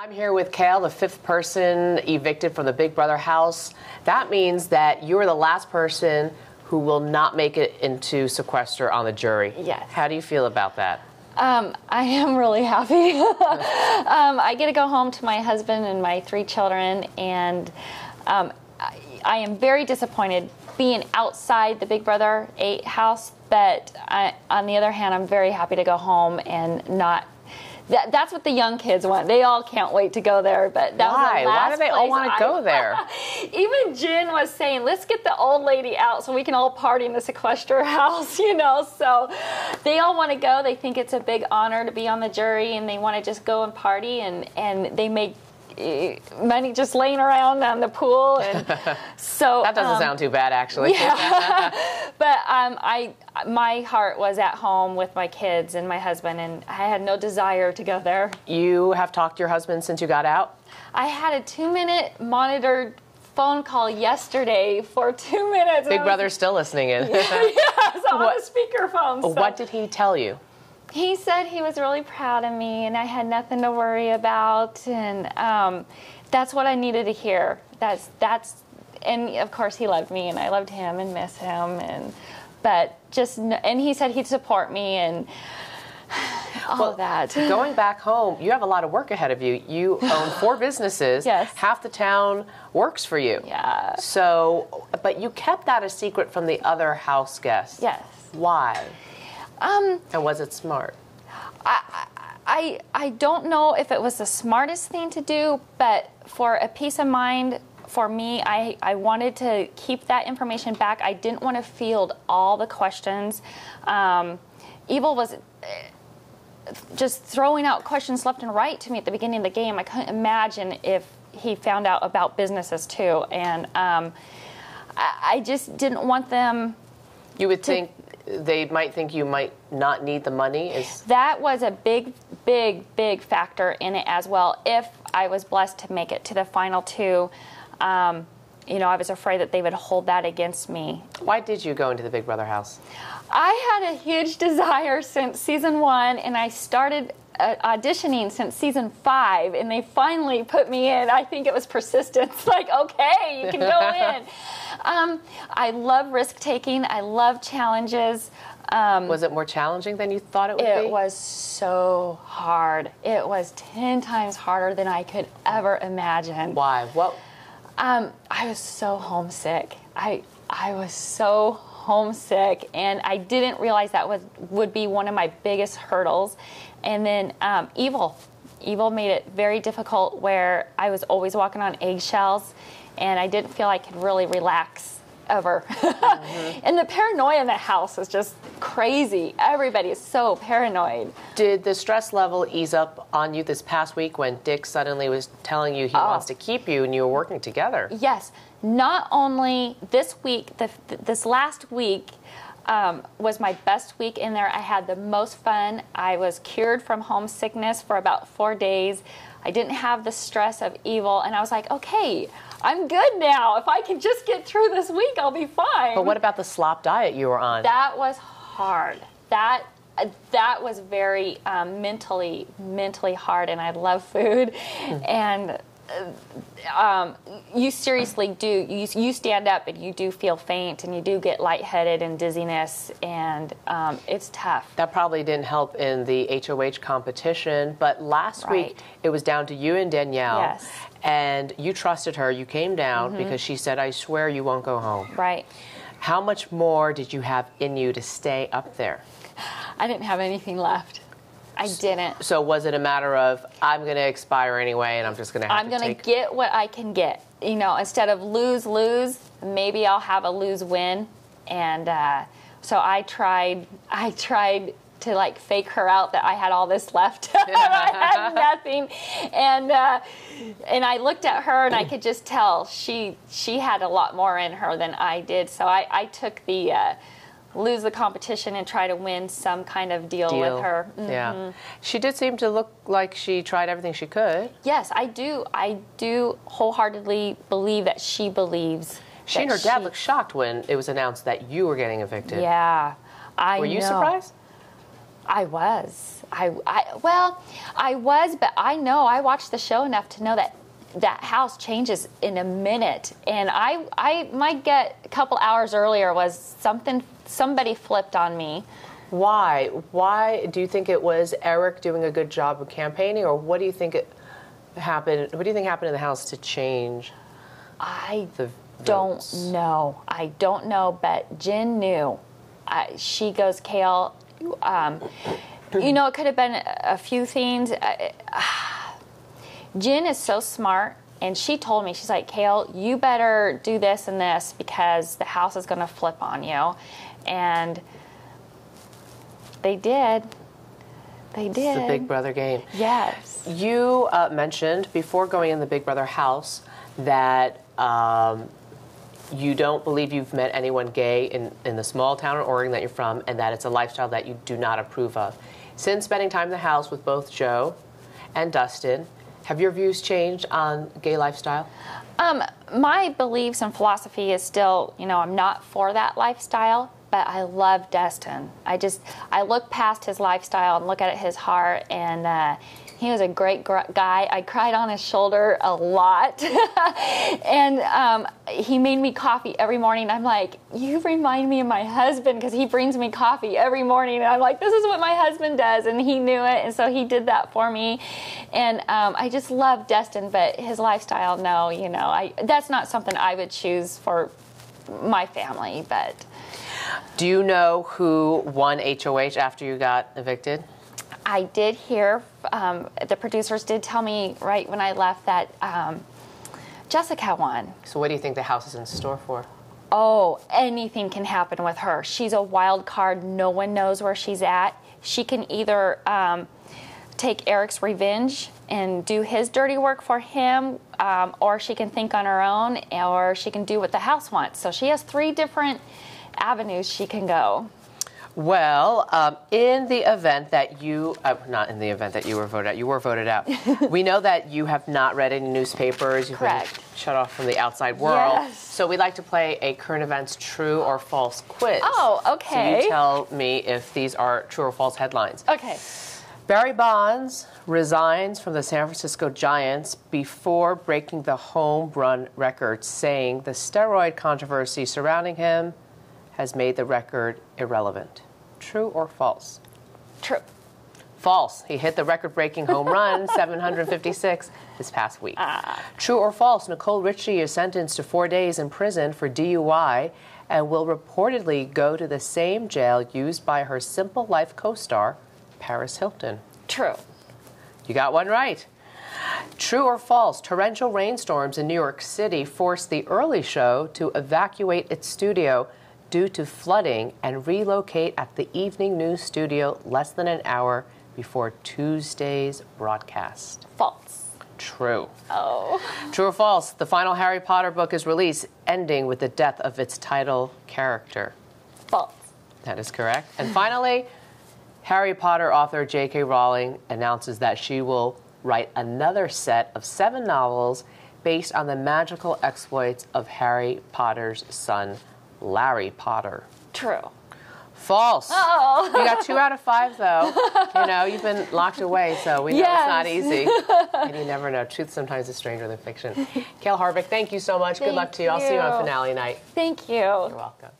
I'm here with Kail, the fifth person evicted from the Big Brother house. That means that you're the last person who will not make it into sequester on the jury. Yes. How do you feel about that? I am really happy. I get to go home to my husband and my 3 children, and I am very disappointed being outside the Big Brother 8 house, but on the other hand, I'm very happy to go home and not. That's what the young kids want. They all can't wait to go there. But that was the last Why do they all want to go there? Even Jen was saying, let's get the old lady out so we can all party in the sequester house, you know. So they all want to go. They think it's a big honor to be on the jury, and they want to just go and party, and they make money just laying around on the pool, and so that doesn't sound too bad, actually. Yeah. But my heart was at home with my kids and my husband, and I had no desire to go there. You have talked to your husband since you got out? I had a 2-minute monitored phone call yesterday for 2 minutes. Big Brother's still listening in. Yes, on the speakerphone. So. What did he tell you? He said he was really proud of me, and I had nothing to worry about, and that's what I needed to hear. And of course he loved me, and I loved him and miss him, and he said he'd support me and all of that. Going back home, you have a lot of work ahead of you. You own 4 businesses. Yes. Half the town works for you. Yeah. So, but you kept that a secret from the other house guests. Yes. Why? And was it smart? I don't know if it was the smartest thing to do, but for a peace of mind for me, I wanted to keep that information back. I didn't want to field all the questions. Evil was just throwing out questions left and right to me at the beginning of the game. I couldn't imagine if he found out about businesses too, and I just didn't want them. You would think they might think you might not need the money? That was a big factor in it as well. If I was blessed to make it to the final 2, I was afraid that they would hold that against me. Why did you go into the Big Brother house? I had a huge desire since season 1, and I started auditioning since season 5, and they finally put me in. I think it was persistence. Like, okay, you can go in. I love risk-taking. I love challenges. Was it more challenging than you thought it would be? It was so hard. It was 10 times harder than I could ever imagine. Why? What? I was so homesick. I was so homesick, and I didn't realize that would be one of my biggest hurdles. And then Evil made it very difficult, where I was always walking on eggshells, and I didn't feel I could really relax ever. Mm-hmm. And the paranoia in the house is just crazy. Everybody is so paranoid. Did the stress level ease up on you this past week when Dick suddenly was telling you he wants to keep you and you were working together? Yes. Not only this week, this last week was my best week in there. I had the most fun. I was cured from homesickness for about 4 days. I didn't have the stress of Evil, and I was like, okay, I'm good now. If I can just get through this week, I'll be fine. But what about the slop diet you were on? That was hard. That was very mentally hard, and I love food. And you seriously do. You stand up and you do feel faint, and you do get lightheaded and dizziness, and it's tough. That probably didn't help in the HOH competition, but last week it was down to you and Danielle. Yes. And you trusted her. You came down because she said, I swear you won't go home. Right. How much more did you have in you to stay up there? I didn't have anything left. I didn't. So was it a matter of, I'm going to expire anyway, and I'm just going to have I'm going to get what I can get. You know, instead of lose, maybe I'll have a lose-win. And so I tried to like fake her out that I had all this left. I had nothing. And I looked at her, and I could just tell she had a lot more in her than I did. So I took the lose the competition and try to win some kind of deal with her. Mm-hmm. Yeah. She did seem to look like she tried everything she could. Yes, I do wholeheartedly believe that she believes. She and her dad looked shocked when it was announced that you were getting evicted. Yeah, I know. Were you surprised? I was. I was, but I watched the show enough to know that house changes in a minute. And I might get a couple hours earlier was somebody flipped on me. Why? Why do you think it was Eric doing a good job of campaigning, or what do you think happened? What do you think happened in the house to change? I don't know. I don't know, but Jen knew. She goes, Kail, it could have been a few things. Jen is so smart, and she told me, she's like, Kail, you better do this and this because the house is going to flip on you. And they did. They did. It's the Big Brother game. Yes. You mentioned before going in the Big Brother house that you don't believe you've met anyone gay in the small town in Oregon that you're from, and that it's a lifestyle that you do not approve of. Since spending time in the house with both Joe and Dustin, have your views changed on gay lifestyle? My beliefs and philosophy is still, I'm not for that lifestyle, but I love Dustin. I look past his lifestyle and look at his heart, and he was a great guy. I cried on his shoulder a lot. And he made me coffee every morning. I'm like, you remind me of my husband, because he brings me coffee every morning. And I'm like, this is what my husband does. And he knew it. And so he did that for me. And I just love Dustin, but his lifestyle, no, that's not something I would choose for my family. But do you know who won HOH after you got evicted? I did hear, the producers did tell me right when I left that Jessica won. So what do you think the house is in store for? Oh, anything can happen with her. She's a wild card. No one knows where she's at. She can either take Eric's revenge and do his dirty work for him, or she can think on her own, or she can do what the house wants. So she has 3 different avenues she can go. Well, in the event that not in the event that you were voted out, you were voted out. We know that you have not read any newspapers. You've Correct. been shut off from the outside world. Yes. So we'd like to play a current events true or false quiz. Oh, okay. So you tell me if these are true or false headlines. Okay. Barry Bonds resigns from the San Francisco Giants before breaking the home run record, saying the steroid controversy surrounding him has made the record irrelevant. True or false? True. False. He hit the record-breaking home run, 756, this past week. True or false? Nicole Richie is sentenced to 4 days in prison for DUI and will reportedly go to the same jail used by her Simple Life co-star, Paris Hilton. True. You got one right. True or false? Torrential rainstorms in New York City forced the early show to evacuate its studio due to flooding and relocate at the evening news studio less than an hour before Tuesday's broadcast. False. True. Oh. True or false? The final Harry Potter book is released, ending with the death of its title character. False. That is correct. And finally, Harry Potter author J.K. Rowling announces that she will write another set of 7 novels based on the magical exploits of Harry Potter's son, Larry Potter. True. False. Oh. You got 2 out of 5, though. You've been locked away, so we know it's not easy. And you never know. Truth sometimes is stranger than fiction. Kail Harbick, thank you so much. Good luck to you. I'll see you on finale night. Thank you. You're welcome.